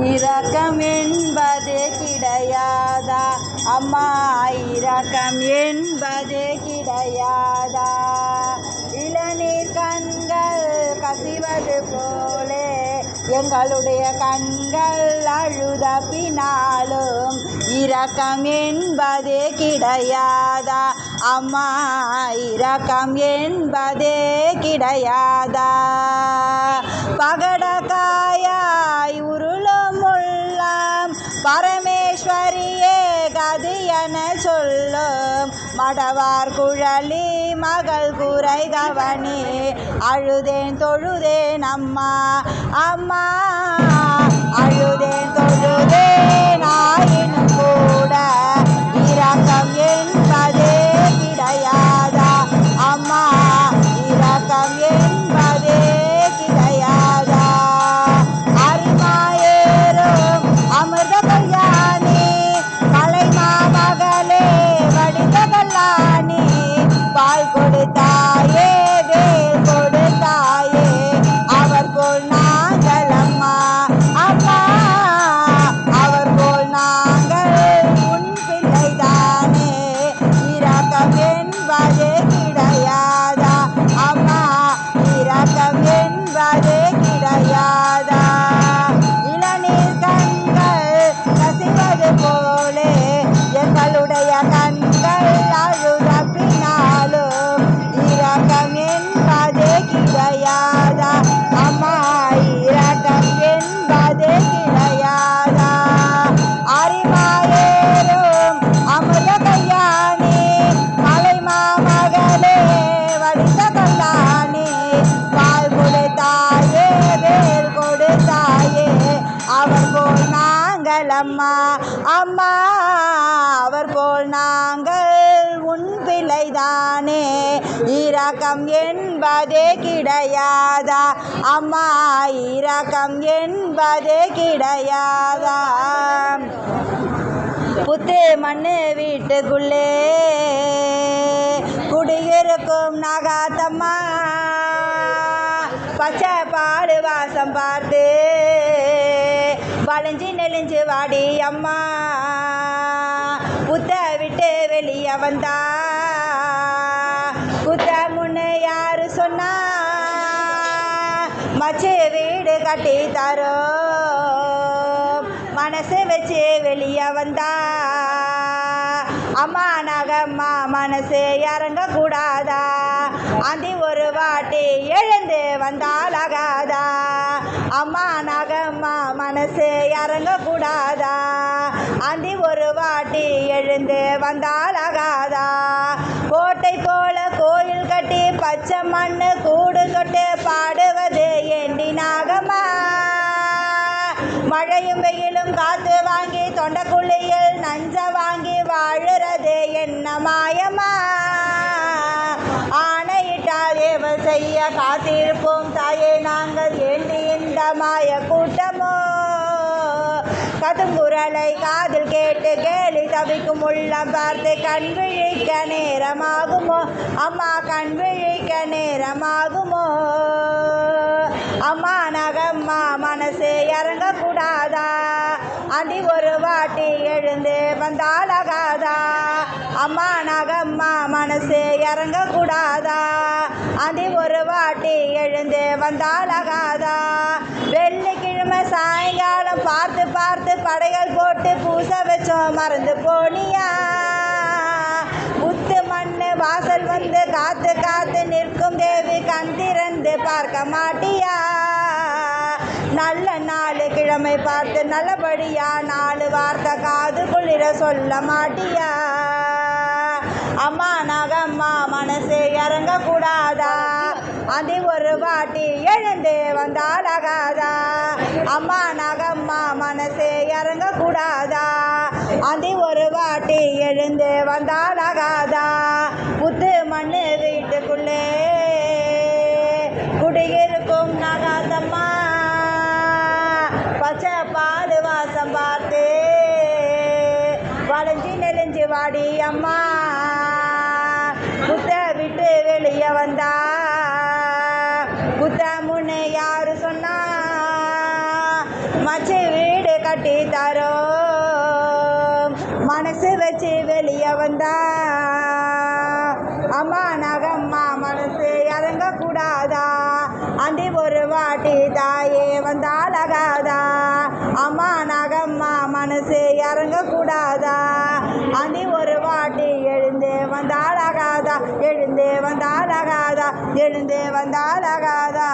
இரக்கம் என்பது கிடையாதா அம்மா, இரக்கம் என்பது கிடையாதா? இளநீர் கண்கள் கசிவது போலே எங்களுடைய கண்கள் அழுத பின்னாலும் இரக்கம் என்பது கிடையாதா அம்மா, இரக்கம் என்பதே கிடையாதா? பகடக்காயாய் உருளும் உள்ளம் பரமேஸ்வரியே கதி என சொல்லும் மடவார் குழலி மகள் குறை கவனி அழுதேன் தொழுதேன் அம்மா, அம்மா அழுதேன் தொழுதேன் ஆயினும் கூட இரக்கம் என்பதே கிடையாதா அம்மா, இரக்கம் என்பதே கிடையாதா? அரிமாயேறும் அமிர்த கல்யாணி கலைமா மகளே வடித கல்லாணி பால் கொடுத்தாயே வேல் கொடுத்தாயே அவர் போல் நாங்கள் அம்மா, அம்மா அவர் போல் நாங்கள் உன் பிள்ளைதானே இரக்கம் என்பதே கிடையாதா அம்மா, இரக்கம் என்பதே கிடையாதா? இளநீர் கண்கள் கசிவது போலே எங்களுடைய கண்கள் அழுத பின்னாலும் இரக்கம் என்பதே கிடையாதா அம்மா, இரக்கம் என்பதே கிடையாதா? அரிமாயேறும் அமிர்த கல்யாணி கலைமா மகளே வடித்த கல்லாணி பால் கொடுத்தாயே வேல் கொடுத்தாயே அவர் போல் நாங்கள் அம்மா, அம்மா அவர் போல் நாங்கள் உன் பிள்ளைதானே இரக்கம் என்பதே கிடையாதா அம்மா, இரக்கம் என்பதே கிடையாதா? புத்து மண்ணு வீட்டுக்குள்ளே குடியிருக்கும் நாகாத்தம்மா பச்சை பாடு வாசம் பார்த்து வளைஞ்சி நெளிஞ்சு வாடி அம்மா, புத்த விட்டு வெளியே வந்தா புத்த முன்னு யாரு சொன்னா மச்சு வீடு கட்டி தரோ மனசு வச்சு வெளியே வந்தா அம்மா நகம்மா மனசு இறங்கக்கூடாதா? அந்தி ஒரு வாட்டி எழுந்து வந்தாலாகாதா? அம்மா நகம்மா மனசு இறங்கக்கூடாதா? அந்தி ஒரு வாட்டி எழுந்து வந்தாலாகாதா? கோட்டை போல கோயில் கட்டி பச்சை மண்ணு கூடு தொட்டு பாடுவது ஏண்டி நாகம்மா? மழையும் வெயிலும் காத்து வாங்கி தொண்டக்குழியில் நஞ்ச வாங்கி வாழுறது என்ன மாயமா? ஆணையிட்டால் ஏவல் செய்ய காத்திருப்போம் தாயே நாங்கள் ஏண்டி இந்த மாய கூட்டமோ? கதுங்குரலை காதில் கேட்டு கேலி தவிக்கும் உள்ளம் பார்த்து கண் விழிக்க நேரமாகுமோ அம்மா, கண் விழிக்க நேரமாகுமோ? அம்மா நகம்மா மனசு இறங்கக்கூடாதா? அந்தி ஒரு வாட்டி எழுந்து வந்தாலாகாதா? அம்மா நகம்மா மனசு இறங்கக்கூடாதா? அந்தி ஒரு வாட்டி எழுந்து வந்தாலாகாதா? வெள்ளிக்கிழமை சாயங்காலம் பார்த்து பார்த்து படைகள் போட்டு பூச வச்சோம் மறந்து போனியா? புத்து மண்ணு வாசல் வந்து காத்து காத்து நிற்கும் தேவி கண் திறந்து பார்க்க மாட்டியா? நல்ல நாலு கிழமை பார்த்து நல்லபடியா நாலு வார்த்தை காது குளிர சொல்ல மாட்டியா? அம்மா நகம்மா மனசு இறங்கக்கூடாதா? அதி ஒரு வாட்டி எழுந்து வந்தாலாகாதா? அம்மா நகம்மா மனசு இறங்கக்கூடாதா? அதி ஒரு வாட்டி எழுந்து வந்தாலாகாதா? புத்து மண்ணு வீட்டுக்குள்ளே குடியிருக்கும் நாகாத்தம்மா பச்சை பாடு வாசம் பார்த்து வளைஞ்சி நெளிஞ்சு வாடி அம்மா, புத்த விட்டு வெளியே வந்தா புத்த முன்னு யாரு சொன்னா மச்சு வீடு கட்டி தரோம். மனசு வச்சு வெளியே வந்தா அம்மா நகம்மா மனசு இறங்கக்கூடாதா? அந்தி ஒரு வாட்டி தாயே வந்தாலகாதா? அம்மா நகம்மா மனசு இறங்கக்கூடாதா? அந்தி ஒரு வாட்டி எழுந்தே வந்தாலகாதா? எழுந்தே வந்தாலகாதா? எழுந்தே வந்தாலகாதா?